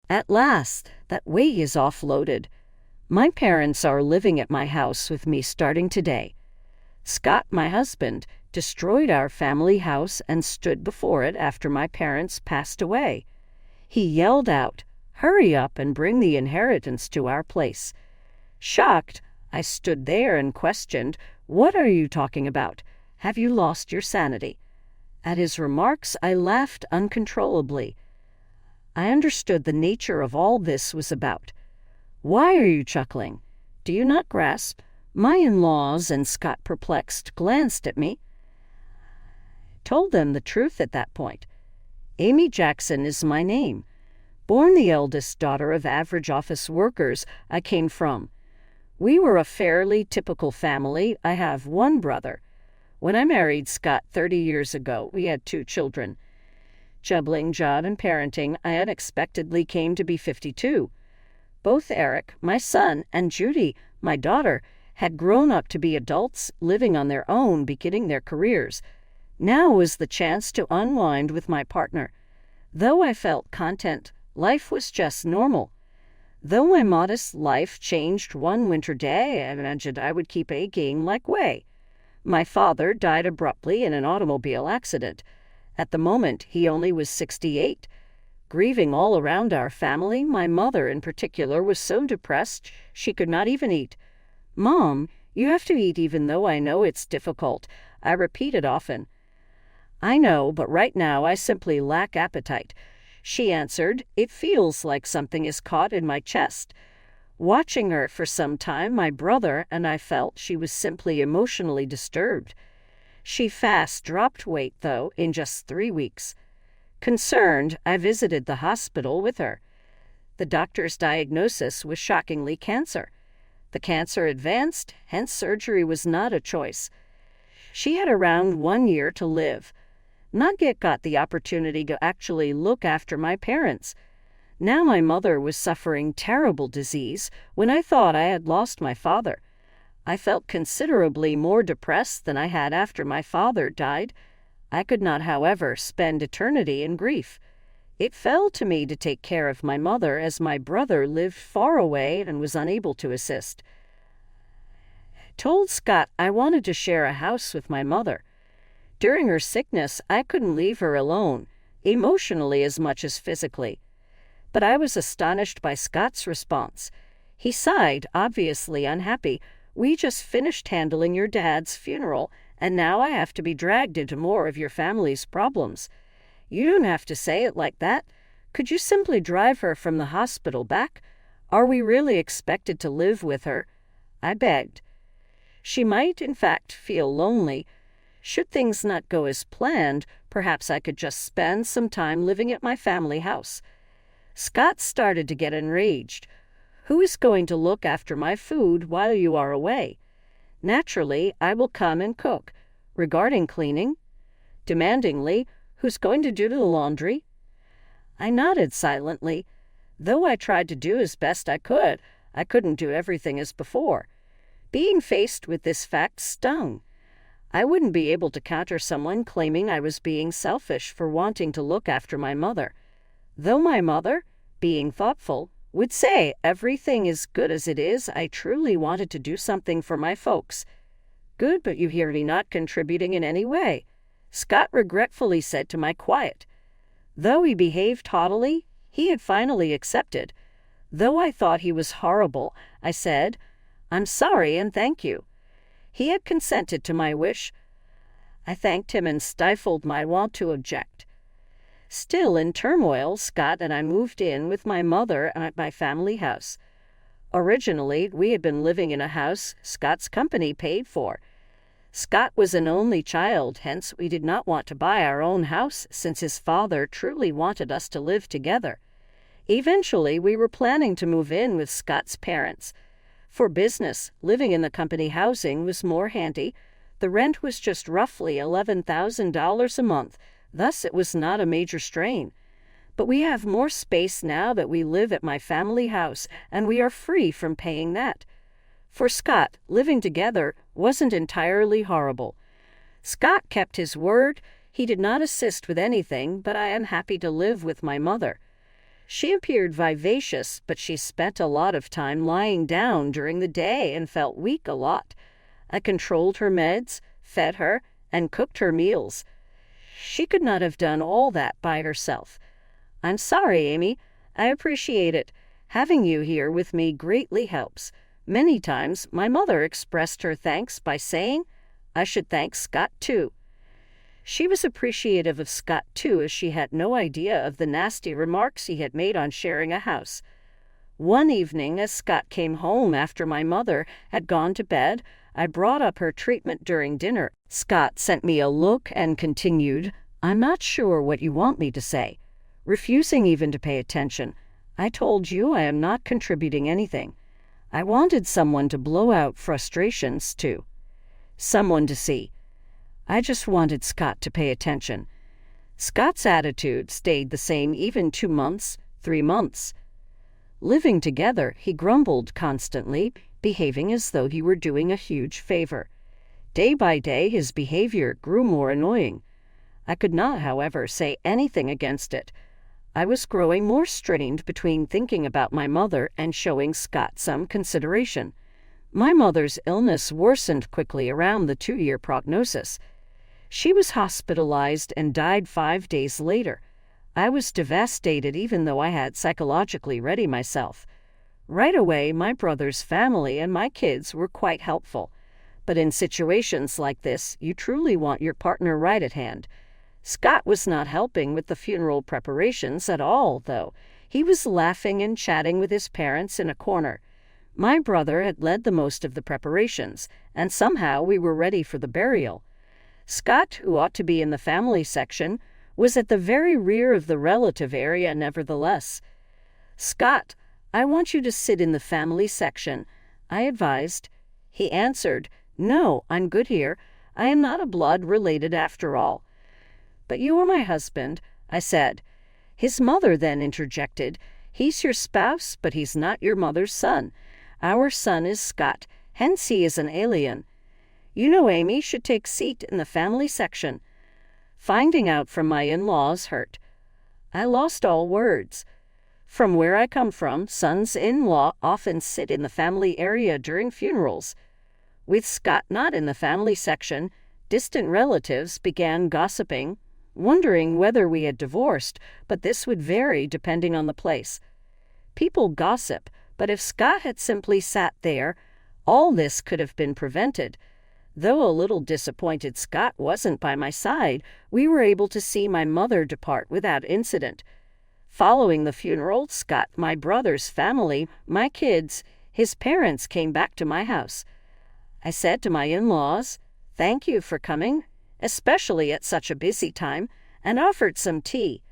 At last, that weight is offloaded. My parents are living at my house with me starting today. Scott, my husband, destroyed our family house and stood before it after my parents passed away. He yelled out, "Hurry up and bring the inheritance to our place." Shocked, I stood there and questioned, "What are you talking about? Have you lost your sanity?" At his remarks, I laughed uncontrollably. I understood the nature of all this was about. "Why are you chuckling? Do you not grasp?" My in-laws and Scott, perplexed, glanced at me. I told them the truth at that point. Amy Jackson is my name. Born the eldest daughter of average office workers, I came from. We were a fairly typical family. I have one brother. When I married Scott 30 years ago, we had 2 children. Juggling job and parenting, I unexpectedly came to be 52. Both Eric, my son, and Judy, my daughter, had grown up to be adults, living on their own, beginning their careers. Now was the chance to unwind with my partner. Though I felt content, life was just normal. Though my modest life changed one winter day, I imagined I would keep aching like way. My father died abruptly in an automobile accident. At the moment, he only was 68. Grieving all around our family, my mother in particular was so depressed she could not even eat. "Mom, you have to eat even though I know it's difficult," I repeated often. "I know, but right now I simply lack appetite," she answered. "It feels like something is caught in my chest." Watching her for some time, my brother and I felt she was simply emotionally disturbed. She fast dropped weight, though, in just 3 weeks. Concerned, I visited the hospital with her. The doctor's diagnosis was shockingly cancer. The cancer advanced, hence surgery was not a choice. She had around 1 year to live. Not yet got the opportunity to actually look after my parents. Now my mother was suffering terrible disease when I thought I had lost my father. I felt considerably more depressed than I had after my father died. I could not, however, spend eternity in grief. It fell to me to take care of my mother as my brother lived far away and was unable to assist. I told Scott I wanted to share a house with my mother. During her sickness, I couldn't leave her alone, emotionally as much as physically. But I was astonished by Scott's response. He sighed, obviously unhappy. "We just finished handling your dad's funeral, and now I have to be dragged into more of your family's problems. You don't have to say it like that. Could you simply drive her from the hospital back? Are we really expected to live with her?" I begged. She might, in fact, feel lonely. Should things not go as planned, perhaps I could just spend some time living at my family house. Scott started to get enraged. "Who is going to look after my food while you are away? Naturally, I will come and cook. Regarding cleaning?" Demandingly, "Who's going to do the laundry?" I nodded silently. Though I tried to do as best I couldn't do everything as before. Being faced with this fact stung. I wouldn't be able to counter someone claiming I was being selfish for wanting to look after my mother. Though my mother, being thoughtful, would say everything is good as it is, I truly wanted to do something for my folks. "Good, but you hear me not contributing in any way," Scott regretfully said to my quiet. Though he behaved haughtily, he had finally accepted. Though I thought he was horrible, I said, "I'm sorry and thank you." He had consented to my wish. I thanked him and stifled my want to object. Still in turmoil, Scott and I moved in with my mother at my family house. Originally, we had been living in a house Scott's company paid for. Scott was an only child, hence we did not want to buy our own house since his father truly wanted us to live together. Eventually, we were planning to move in with Scott's parents. For business, living in the company housing was more handy. The rent was just roughly $11,000 a month, thus it was not a major strain. But we have more space now that we live at my family house, and we are free from paying that. For Scott, living together wasn't entirely horrible. Scott kept his word. He did not assist with anything, but I am happy to live with my mother. She appeared vivacious, but she spent a lot of time lying down during the day and felt weak a lot. I controlled her meds, fed her, and cooked her meals. She could not have done all that by herself. I'm sorry, Amy. I appreciate it. Having you here with me greatly helps. Many times my mother expressed her thanks by saying, I should thank Scott too. She was appreciative of Scott too, as she had no idea of the nasty remarks he had made on sharing a house. One evening, as Scott came home after my mother had gone to bed, I brought up her treatment during dinner. Scott sent me a look and continued, I'm not sure what you want me to say. Refusing even to pay attention. I told you I am not contributing anything. I wanted someone to blow out frustrations to. Someone to see. I just wanted Scott to pay attention. Scott's attitude stayed the same even 2 months, 3 months. Living together, he grumbled constantly, behaving as though he were doing a huge favor. Day by day, his behavior grew more annoying. I could not, however, say anything against it. I was growing more strained between thinking about my mother and showing Scott some consideration. My mother's illness worsened quickly around the 2-year prognosis. She was hospitalized and died 5 days later. I was devastated even though I had psychologically ready myself. Right away, my brother's family and my kids were quite helpful. But in situations like this, you truly want your partner right at hand. Scott was not helping with the funeral preparations at all, though. He was laughing and chatting with his parents in a corner. My brother had led the most of the preparations, and somehow we were ready for the burial. Scott, who ought to be in the family section, was at the very rear of the relative area nevertheless. Scott, I want you to sit in the family section, I advised. He answered, No, I'm good here. I am not a blood related after all. But you are my husband, I said. His mother then interjected, He's your spouse, but he's not your mother's son. Our son is Scott, hence he is an alien. You know Amy should take seat in the family section. Finding out from my in-laws hurt. I lost all words. From where I come from, sons-in-law often sit in the family area during funerals. With Scott not in the family section, distant relatives began gossiping, wondering whether we had divorced, but this would vary depending on the place. People gossip, but if Scott had simply sat there, all this could have been prevented. Though a little disappointed Scott wasn't by my side, we were able to see my mother depart without incident. Following the funeral, Scott, my brother's family, my kids, his parents came back to my house. I said to my in-laws, Thank you for coming, especially at such a busy time, and offered some tea.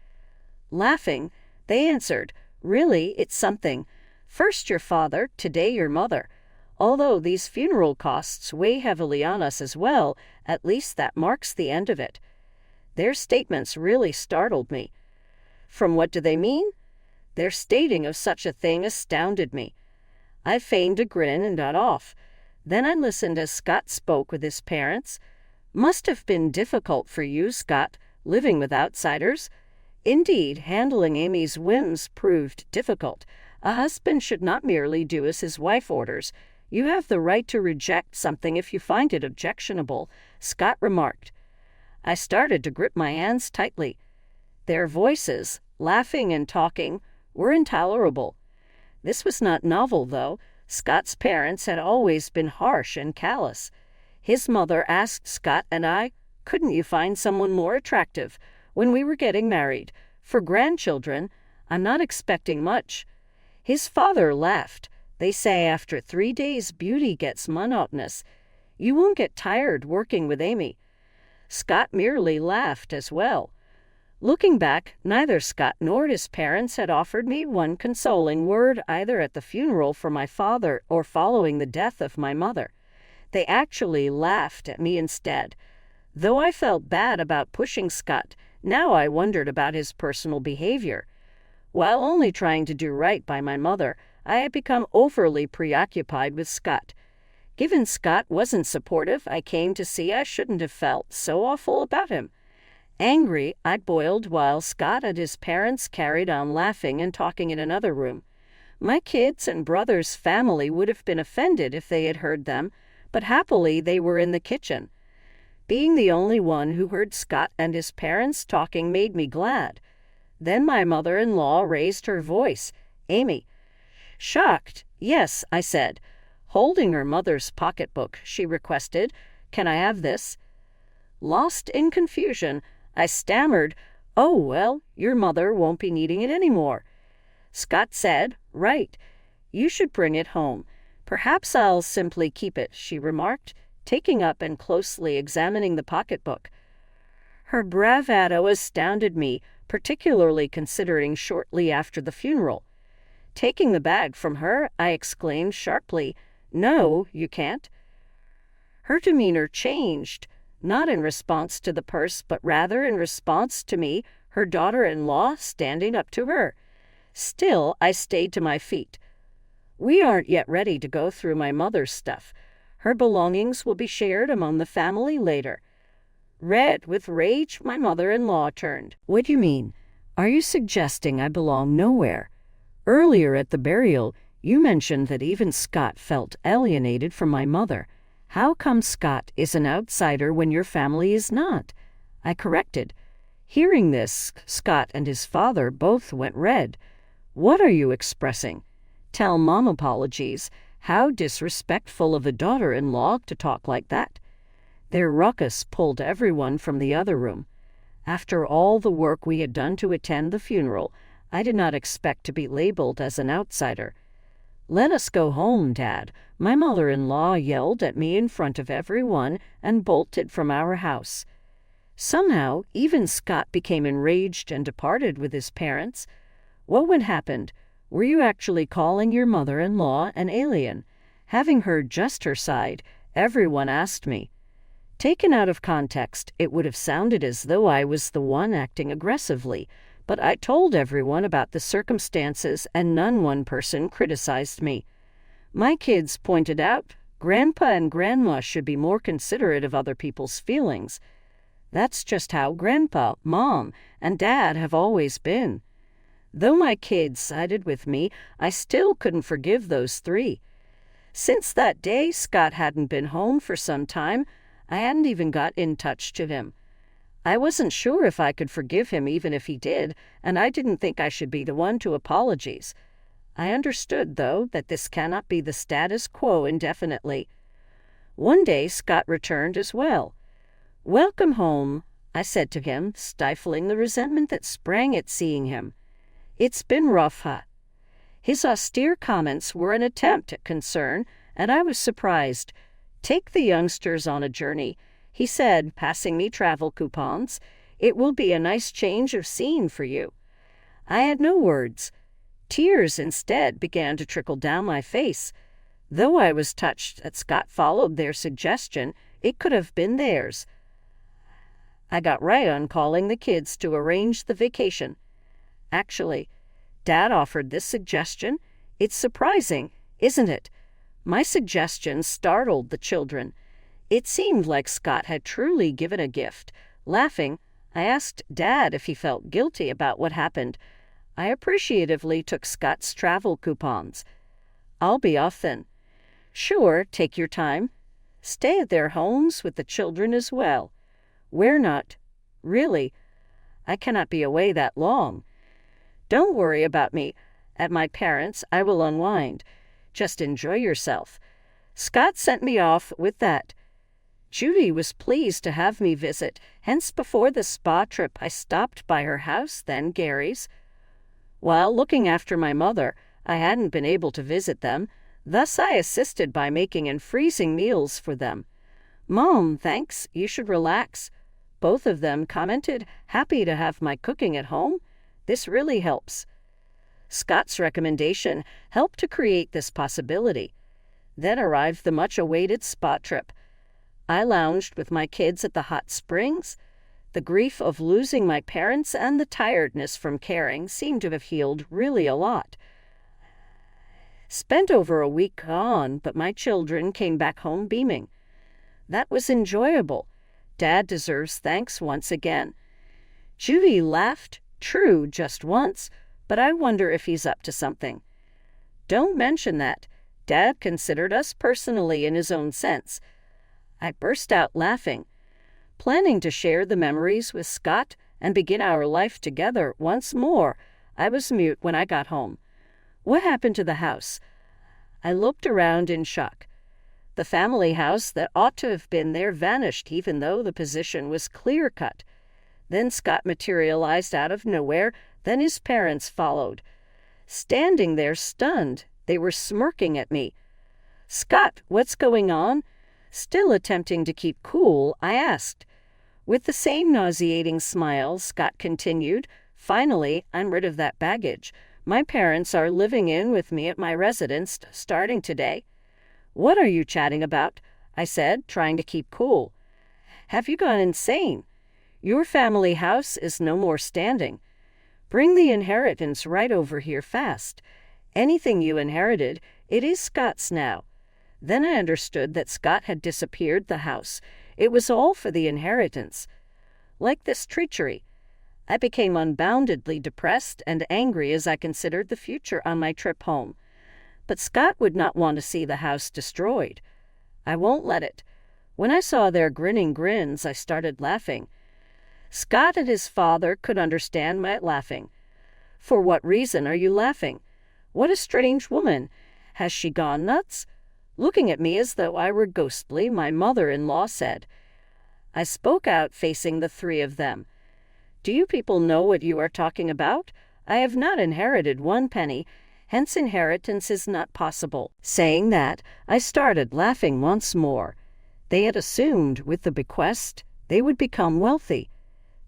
Laughing, they answered, Really, it's something. First your father, today your mother. Although these funeral costs weigh heavily on us as well, at least that marks the end of it. Their statements really startled me. From what do they mean? Their stating of such a thing astounded me. I feigned a grin and got off. Then I listened as Scott spoke with his parents. Must have been difficult for you, Scott, living with outsiders. Indeed, handling Amy's whims proved difficult. A husband should not merely do as his wife orders. You have the right to reject something if you find it objectionable, Scott remarked. I started to grip my hands tightly. Their voices, laughing and talking, were intolerable. This was not novel, though. Scott's parents had always been harsh and callous. His mother asked Scott and I, Couldn't you find someone more attractive when we were getting married? For grandchildren, I'm not expecting much. His father laughed. They say after 3 days beauty gets monotonous. You won't get tired working with Amy. Scott merely laughed as well. Looking back, neither Scott nor his parents had offered me one consoling word either at the funeral for my father or following the death of my mother. They actually laughed at me instead. Though I felt bad about pushing Scott, now I wondered about his personal behavior. While only trying to do right by my mother, I had become overly preoccupied with Scott. Given Scott wasn't supportive, I came to see I shouldn't have felt so awful about him. Angry, I boiled while Scott and his parents carried on laughing and talking in another room. My kids and brother's family would have been offended if they had heard them, but happily they were in the kitchen. Being the only one who heard Scott and his parents talking made me glad. Then my mother-in-law raised her voice. "Amy." Shocked, "Yes," I said. Holding her mother's pocketbook, she requested, "Can I have this?" Lost in confusion, I stammered, "Oh, well, your mother won't be needing it anymore." Scott said, "Right. You should bring it home. Perhaps I'll simply keep it," she remarked, taking up and closely examining the pocketbook. Her bravado astounded me, particularly considering shortly after the funeral. Taking the bag from her, I exclaimed sharply, "No, you can't." Her demeanor changed, not in response to the purse, but rather in response to me, her daughter-in-law, standing up to her. Still, I stayed to my feet. "We aren't yet ready to go through my mother's stuff. Her belongings will be shared among the family later." Red with rage, my mother-in-law turned. "What do you mean? Are you suggesting I belong nowhere? Earlier at the burial, you mentioned that even Scott felt alienated from my mother. How come Scott is an outsider when your family is not?" I corrected. Hearing this, Scott and his father both went red. "What are you expressing? Tell Mom apologies. How disrespectful of a daughter-in-law to talk like that." Their ruckus pulled everyone from the other room. After all the work we had done to attend the funeral, I did not expect to be labeled as an outsider. "Let us go home, Dad," my mother-in-law yelled at me in front of everyone and bolted from our house. Somehow, even Scott became enraged and departed with his parents. "What would happen? Were you actually calling your mother-in-law an alien?" Having heard just her side, everyone asked me. Taken out of context, it would have sounded as though I was the one acting aggressively, but I told everyone about the circumstances and none one person criticized me. My kids pointed out, "Grandpa and Grandma should be more considerate of other people's feelings." That's just how Grandpa, Mom, and Dad have always been. Though my kids sided with me, I still couldn't forgive those three. Since that day, Scott hadn't been home for some time. I hadn't even got in touch to him. I wasn't sure if I could forgive him even if he did, and I didn't think I should be the one to apologize. I understood, though, that this cannot be the status quo indefinitely. One day, Scott returned as well. "Welcome home," I said to him, stifling the resentment that sprang at seeing him. "It's been rough, huh?" His austere comments were an attempt at concern, and I was surprised. "Take the youngsters on a journey," he said, passing me travel coupons. "It will be a nice change of scene for you." I had no words. Tears instead began to trickle down my face. Though I was touched that Scott followed their suggestion, it could have been theirs. I got right on calling the kids to arrange the vacation. Actually, Dad offered this suggestion. It's surprising, isn't it? My suggestion startled the children. It seemed like Scott had truly given a gift. Laughing, I asked Dad if he felt guilty about what happened. I appreciatively took Scott's travel coupons. "I'll be off then." "Sure, take your time. Stay at their homes with the children as well." "We're not. Really, I cannot be away that long." "Don't worry about me. At my parents' I will unwind. Just enjoy yourself." Scott sent me off with that. Judy was pleased to have me visit, hence before the spa trip I stopped by her house, then Gary's. While looking after my mother, I hadn't been able to visit them, thus I assisted by making and freezing meals for them. "Mom, thanks, you should relax." Both of them commented, "Happy to have my cooking at home. This really helps." Scott's recommendation helped to create this possibility. Then arrived the much-awaited spa trip. I lounged with my kids at the hot springs. The grief of losing my parents and the tiredness from caring seemed to have healed really a lot. Spent over a week gone, but my children came back home beaming. That was enjoyable. Dad deserves thanks once again. Judy laughed. True, just once, but I wonder if he's up to something. Don't mention that. Dad considered us personally in his own sense. I burst out laughing, planning to share the memories with Scott and begin our life together once more. I was mute when I got home. What happened to the house? I looked around in shock. The family house that ought to have been there vanished, even though the position was clear-cut. Then Scott materialized out of nowhere. Then his parents followed. Standing there stunned, they were smirking at me. "Scott, what's going on?" Still attempting to keep cool, I asked. With the same nauseating smile, Scott continued, "Finally, I'm rid of that baggage. My parents are living in with me at my residence starting today." "What are you chatting about?" I said, trying to keep cool. "Have you gone insane? Your family house is no more standing. Bring the inheritance right over here fast. Anything you inherited, it is Scott's now." Then I understood that Scott had disappeared the house. It was all for the inheritance. Like this treachery, I became unboundedly depressed and angry as I considered the future on my trip home. But Scott would not want to see the house destroyed. I won't let it. When I saw their grinning grins, I started laughing. Scott and his father could understand my laughing. "For what reason are you laughing? What a strange woman. Has she gone nuts?" Looking at me as though I were ghostly, my mother-in-law said. I spoke out, facing the three of them. "Do you people know what you are talking about? I have not inherited one penny, hence inheritance is not possible." Saying that, I started laughing once more. They had assumed, with the bequest, they would become wealthy.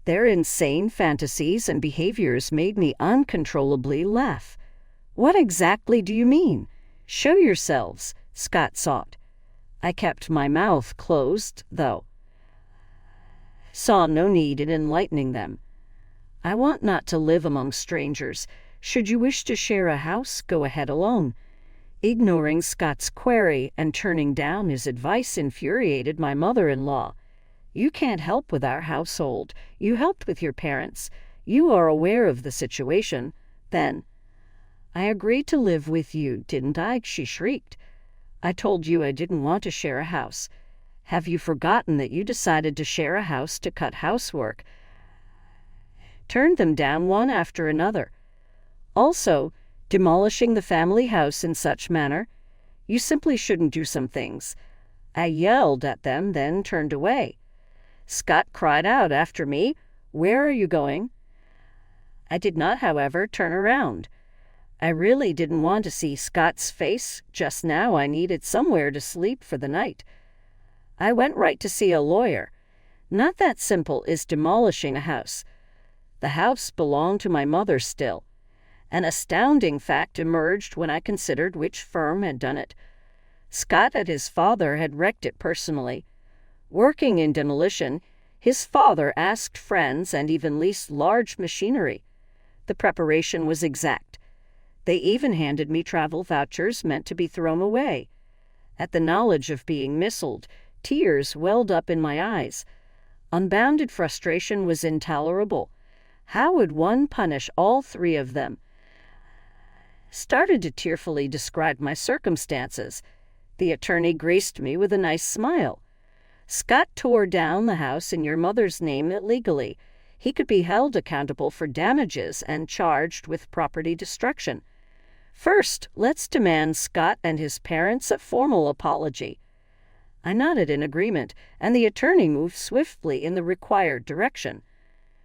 Their insane fantasies and behaviors made me uncontrollably laugh. "What exactly do you mean? Show yourselves," Scott sought. I kept my mouth closed, though. Saw no need in enlightening them. "I want not to live among strangers. Should you wish to share a house, go ahead alone." Ignoring Scott's query and turning down his advice infuriated my mother-in-law. "You can't help with our household. You helped with your parents. You are aware of the situation. Then—" "I agreed to live with you, didn't I?" she shrieked. "I told you I didn't want to share a house. Have you forgotten that you decided to share a house to cut housework? Turned them down one after another. Also, demolishing the family house in such manner. You simply shouldn't do some things." I yelled at them, then turned away. Scott cried out after me, "Where are you going?" I did not, however, turn around. I really didn't want to see Scott's face. Just now I needed somewhere to sleep for the night. I went right to see a lawyer. Not that simple is demolishing a house. The house belonged to my mother still. An astounding fact emerged when I considered which firm had done it. Scott and his father had wrecked it personally. Working in demolition, his father asked friends and even leased large machinery. The preparation was exact. They even handed me travel vouchers meant to be thrown away. At the knowledge of being missiled, tears welled up in my eyes. Unbounded frustration was intolerable. How would one punish all three of them? Started to tearfully describe my circumstances. The attorney graced me with a nice smile. "Scott tore down the house in your mother's name illegally. He could be held accountable for damages and charged with property destruction. First, let's demand Scott and his parents a formal apology." I nodded in agreement, and the attorney moved swiftly in the required direction.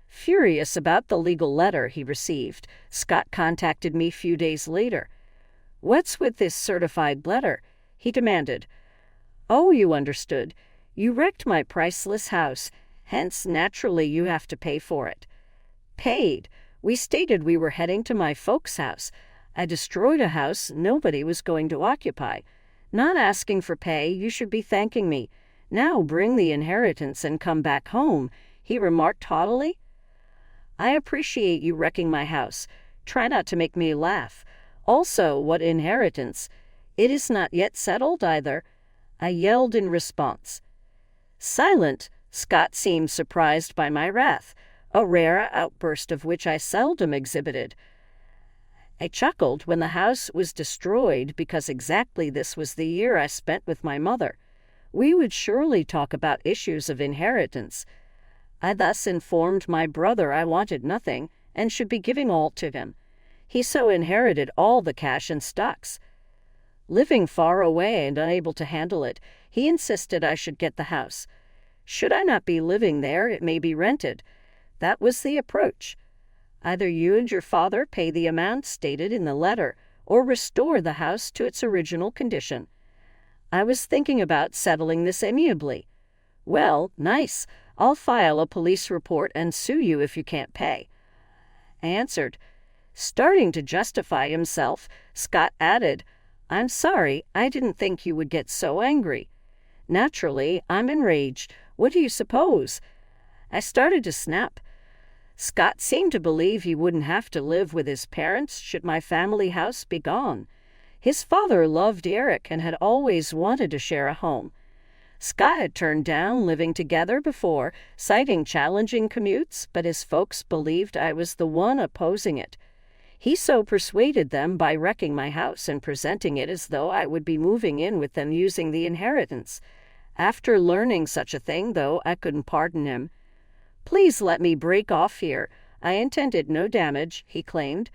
Furious about the legal letter he received, Scott contacted me a few days later. "What's with this certified letter?" he demanded. "Oh, you understood. You wrecked my priceless house, hence naturally you have to pay for it." "Paid? We stated we were heading to my folks' house. I destroyed a house nobody was going to occupy. Not asking for pay, you should be thanking me. Now bring the inheritance and come back home," he remarked haughtily. "I appreciate you wrecking my house. Try not to make me laugh. Also, what inheritance? It is not yet settled either," I yelled in response. Silent, Scott seemed surprised by my wrath. a rare outburst of which I seldom exhibited. I chuckled when the house was destroyed because exactly this was the year I spent with my mother. We would surely talk about issues of inheritance. I thus informed my brother I wanted nothing and should be giving all to him. He so inherited all the cash and stocks. Living far away and unable to handle it, he insisted I should get the house. Should I not be living there, it may be rented. That was the approach. Either you and your father pay the amount stated in the letter, or restore the house to its original condition. I was thinking about settling this amiably. Well, nice. I'll file a police report and sue you if you can't pay, I answered. Starting to justify himself, Scott added, I'm sorry, I didn't think you would get so angry. Naturally, I'm enraged. What do you suppose? I started to snap. Scott seemed to believe he wouldn't have to live with his parents should my family house be gone. His father loved Eric and had always wanted to share a home. Scott had turned down living together before, citing challenging commutes, but his folks believed I was the one opposing it. He so persuaded them by wrecking my house and presenting it as though I would be moving in with them using the inheritance. After learning such a thing, though, I couldn't pardon him. Please let me break off here. I intended no damage, he claimed.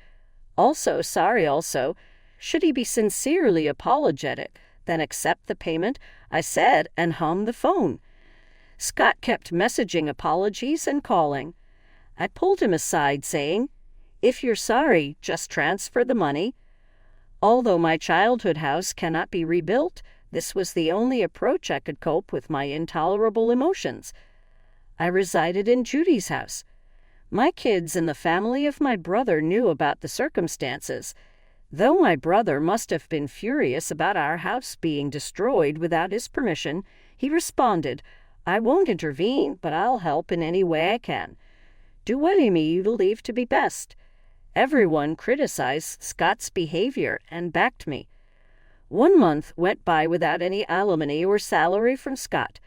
Also, should he be sincerely apologetic, then accept the payment, I said, and hummed the phone. Scott kept messaging apologies and calling. I pulled him aside, saying, If you're sorry, just transfer the money. Although my childhood house cannot be rebuilt, this was the only approach I could cope with my intolerable emotions. I resided in Judy's house. My kids and the family of my brother knew about the circumstances. Though my brother must have been furious about our house being destroyed without his permission, he responded, I won't intervene, but I'll help in any way I can. Do what I may believe to be best. Everyone criticized Scott's behavior and backed me. 1 month went by without any alimony or salary from Scott.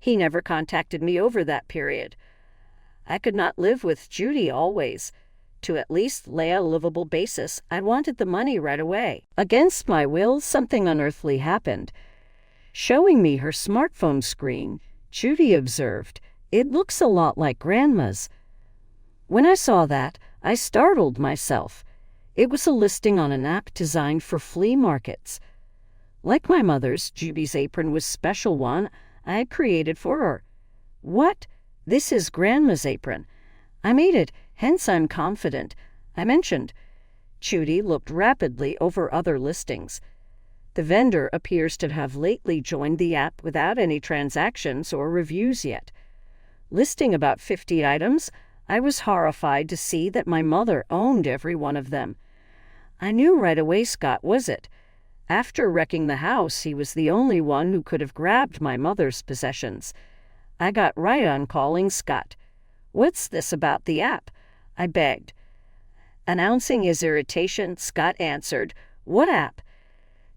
He never contacted me over that period. I could not live with Judy always. To at least lay a livable basis, I wanted the money right away. Against my will, something unearthly happened. Showing me her smartphone screen, Judy observed, It looks a lot like Grandma's. When I saw that, I startled myself. It was a listing on an app designed for flea markets. Like my mother's, Judy's apron was a special one I had created for her. What? This is Grandma's apron. I made it, hence I'm confident, I mentioned. Judy looked rapidly over other listings. The vendor appears to have lately joined the app without any transactions or reviews yet. Listing about 50 items, I was horrified to see that my mother owned every one of them. I knew right away Scott was it. After wrecking the house, he was the only one who could have grabbed my mother's possessions. I got right on calling Scott. What's this about the app? I begged. Announcing his irritation, Scott answered, What app?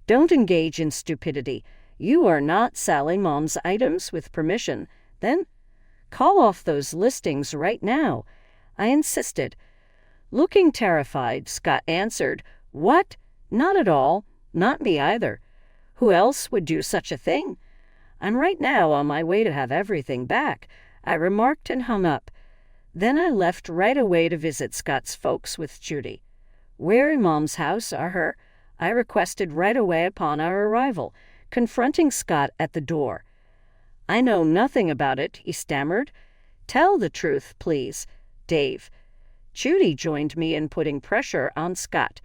Don't engage in stupidity. You are not selling Mom's items with permission. Then call off those listings right now, I insisted. Looking terrified, Scott answered, What? Not at all. Not me either. Who else would do such a thing? I'm right now on my way to have everything back, I remarked and hung up. Then I left right away to visit Scott's folks with Judy. Where in Mom's house are her? I requested right away upon our arrival, confronting Scott at the door. I know nothing about it, he stammered. Tell the truth, please, Dave. Judy joined me in putting pressure on Scott.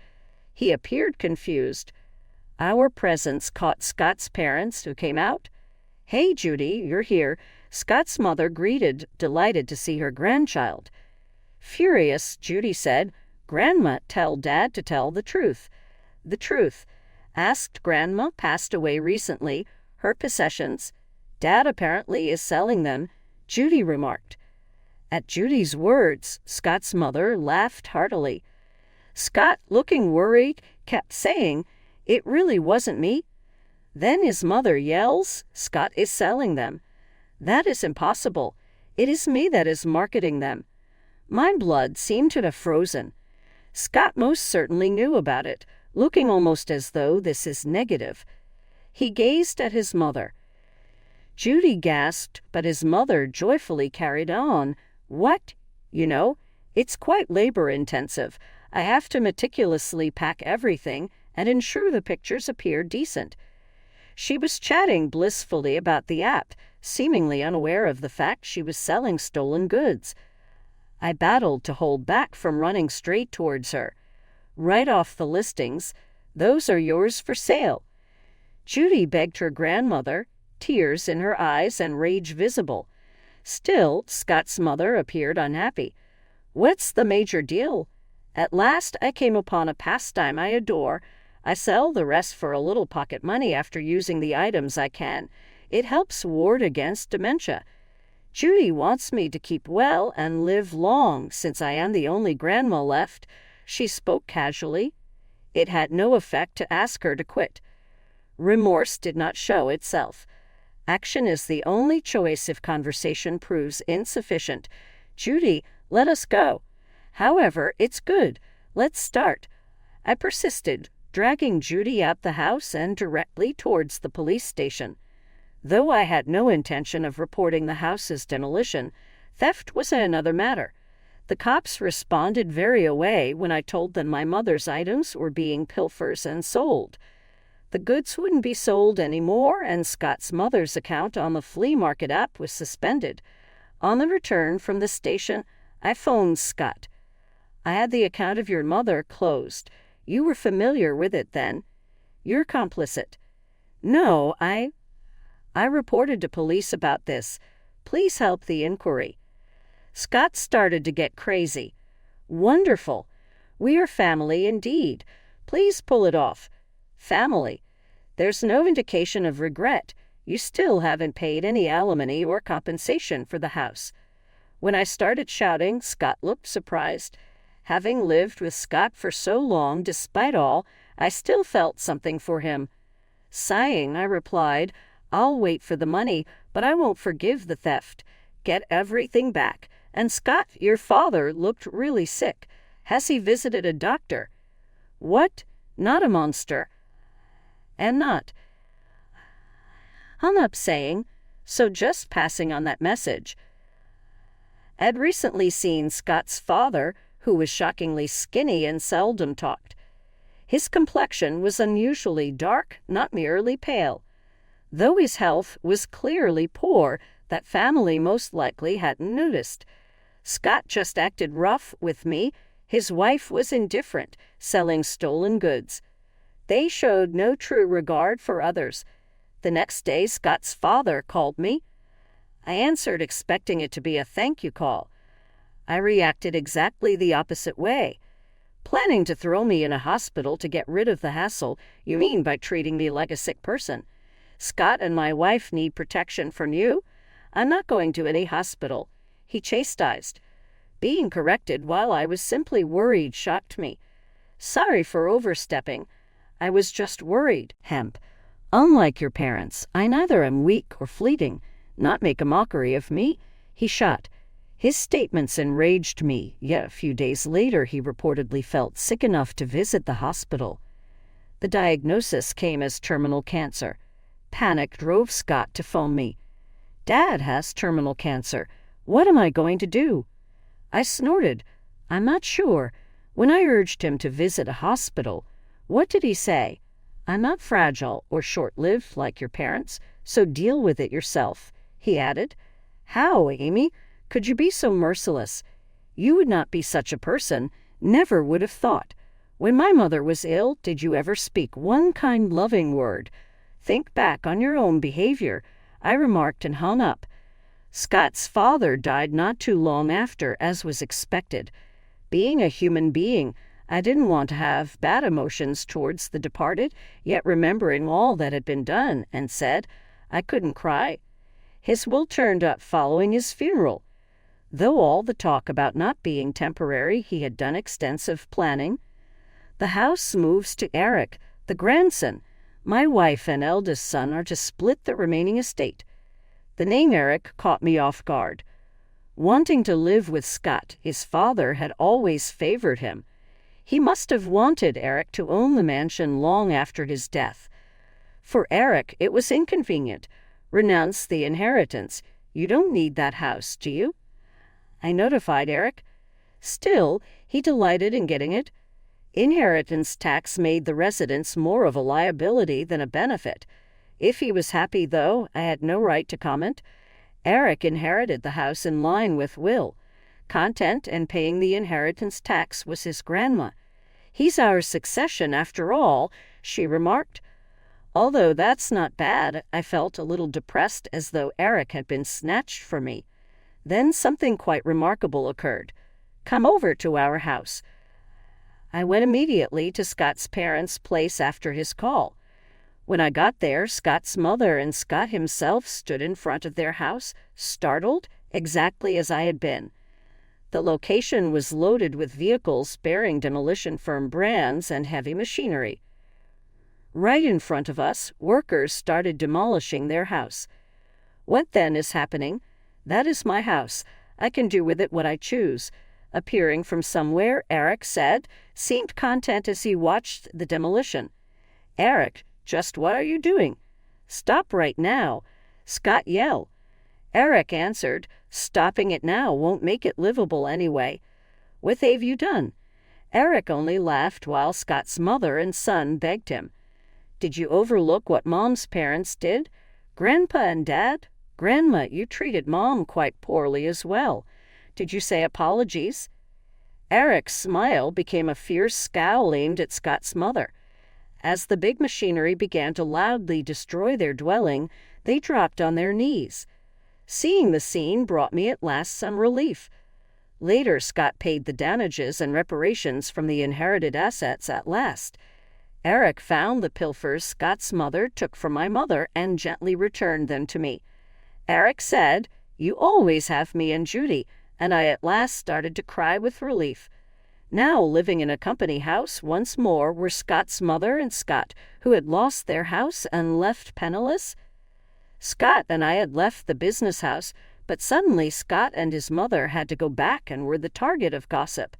He appeared confused. Our presence caught Scott's parents, who came out. Hey, Judy, you're here. Scott's mother greeted, delighted to see her grandchild. Furious, Judy said, Grandma, tell Dad to tell the truth. The truth. Asked Grandma, passed away recently. Her possessions. Dad apparently is selling them, Judy remarked. At Judy's words, Scott's mother laughed heartily. Scott, looking worried, kept saying, It really wasn't me. Then his mother yells, Scott is selling them. That is impossible. It is me that is marketing them. My blood seemed to have frozen. Scott most certainly knew about it, looking almost as though this is negative. He gazed at his mother. Judy gasped, but his mother joyfully carried on. What? You know, it's quite labor-intensive. I have to meticulously pack everything and ensure the pictures appear decent. She was chatting blissfully about the app, seemingly unaware of the fact she was selling stolen goods. I battled to hold back from running straight towards her. Right off the listings, "Those are yours for sale." Judy begged her grandmother, tears in her eyes and rage visible. Still, Scott's mother appeared unhappy. "What's the major deal?" "At last I came upon a pastime I adore. I sell the rest for a little pocket money after using the items I can. It helps ward against dementia. Judy wants me to keep well and live long, since I am the only grandma left." She spoke casually. It had no effect to ask her to quit. Remorse did not show itself. Action is the only choice if conversation proves insufficient. "Judy, let us go." "However, it's good. Let's start." I persisted, dragging Judy out the house and directly towards the police station. Though I had no intention of reporting the house's demolition, theft was another matter. The cops responded very away when I told them my mother's items were being pilfered and sold. The goods wouldn't be sold anymore, and Scott's mother's account on the flea market app was suspended. On the return from the station, I phoned Scott. "I had the account of your mother closed. You were familiar with it then. You're complicit." "No, I reported to police about this. Please help the inquiry." Scott started to get crazy. "Wonderful. We are family indeed. Please pull it off." "Family? There's no indication of regret. You still haven't paid any alimony or compensation for the house." When I started shouting, Scott looked surprised. Having lived with Scott for so long, despite all, I still felt something for him. Sighing, I replied, "I'll wait for the money, but I won't forgive the theft. Get everything back. And Scott, your father looked really sick. Has he visited a doctor?" "What? Not a monster." "And not." Hung up saying, "So just passing on that message." I'd recently seen Scott's father, who was shockingly skinny and seldom talked. His complexion was unusually dark, not merely pale. Though his health was clearly poor, that family most likely hadn't noticed. Scott just acted rough with me. His wife was indifferent, selling stolen goods. They showed no true regard for others. The next day, Scott's father called me. I answered, expecting it to be a thank you call. I reacted exactly the opposite way. "Planning to throw me in a hospital to get rid of the hassle? You mean by treating me like a sick person? Scott and my wife need protection from you. I'm not going to any hospital." He chastised. Being corrected while I was simply worried shocked me. "Sorry for overstepping. I was just worried." Hemp. "Unlike your parents, I neither am weak or fleeting. Not make a mockery of me." He shot. His statements enraged me, yet a few days later he reportedly felt sick enough to visit the hospital. The diagnosis came as terminal cancer. Panic drove Scott to phone me. "Dad has terminal cancer. What am I going to do?" I snorted. "I'm not sure." When I urged him to visit a hospital, what did he say? "I'm not fragile or short-lived like your parents, so deal with it yourself," he added. "How, Amy? Could you be so merciless? You would not be such a person. Never would have thought. When my mother was ill, did you ever speak one kind, loving word? Think back on your own behavior," I remarked and hung up. Scott's father died not too long after, as was expected. Being a human being, I didn't want to have bad emotions towards the departed, yet remembering all that had been done, and said I couldn't cry. His will turned up following his funeral. Though all the talk about not being temporary, he had done extensive planning. The house moves to Eric, the grandson. My wife and eldest son are to split the remaining estate. The name Eric caught me off guard. Wanting to live with Scott, his father had always favored him. He must have wanted Eric to own the mansion long after his death. For Eric, it was inconvenient. Renounce the inheritance. You don't need that house, do you? I notified Eric. Still, he delighted in getting it. Inheritance tax made the residence more of a liability than a benefit. If he was happy, though, I had no right to comment. Eric inherited the house in line with will. Content and paying the inheritance tax was his grandma. He's our succession, after all, she remarked. Although that's not bad, I felt a little depressed, as though Eric had been snatched from me. Then something quite remarkable occurred. Come over to our house. I went immediately to Scott's parents' place after his call. When I got there, Scott's mother and Scott himself stood in front of their house, startled, exactly as I had been. The location was loaded with vehicles bearing demolition firm brands and heavy machinery. Right in front of us, workers started demolishing their house. What then is happening? That is my house. I can do with it what I choose. Appearing from somewhere, Eric said, seemed content as he watched the demolition. Eric, just what are you doing? Stop right now. Scott yelled. Eric answered, stopping it now won't make it livable anyway. What have you done? Eric only laughed while Scott's mother and son begged him. Did you overlook what Mom's parents did? Grandpa and Dad? Grandma, you treated Mom quite poorly as well. Did you say apologies? Eric's smile became a fierce scowl aimed at Scott's mother. As the big machinery began to loudly destroy their dwelling, they dropped on their knees. Seeing the scene brought me at last some relief. Later, Scott paid the damages and reparations from the inherited assets at last. Eric found the pilfers Scott's mother took from my mother and gently returned them to me. Eric said, "You always have me and Judy," and I at last started to cry with relief. Now, living in a company house once more were Scott's mother and Scott, who had lost their house and left penniless. Scott and I had left the business house, but suddenly Scott and his mother had to go back and were the target of gossip.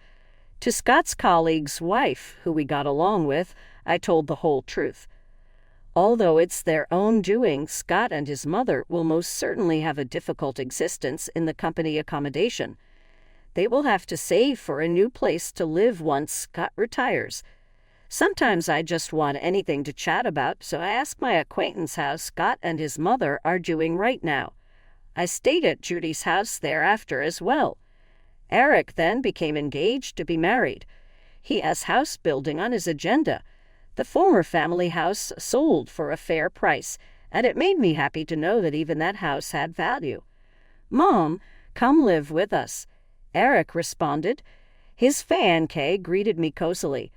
To Scott's colleague's wife, who we got along with, I told the whole truth. Although it's their own doing, Scott and his mother will most certainly have a difficult existence in the company accommodation. They will have to save for a new place to live once Scott retires. Sometimes I just want anything to chat about, so I ask my acquaintance how Scott and his mother are doing right now. I stayed at Judy's house thereafter as well. Eric then became engaged to be married. He has house building on his agenda. The former family house sold for a fair price, and it made me happy to know that even that house had value. Mom, come live with us. Eric responded. His fiancée greeted me cozily.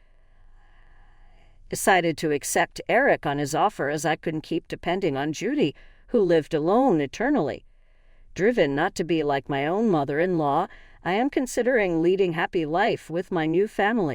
Decided to accept Eric on his offer, as I couldn't keep depending on Judy, who lived alone eternally. Driven not to be like my own mother-in-law, I am considering leading happy life with my new family.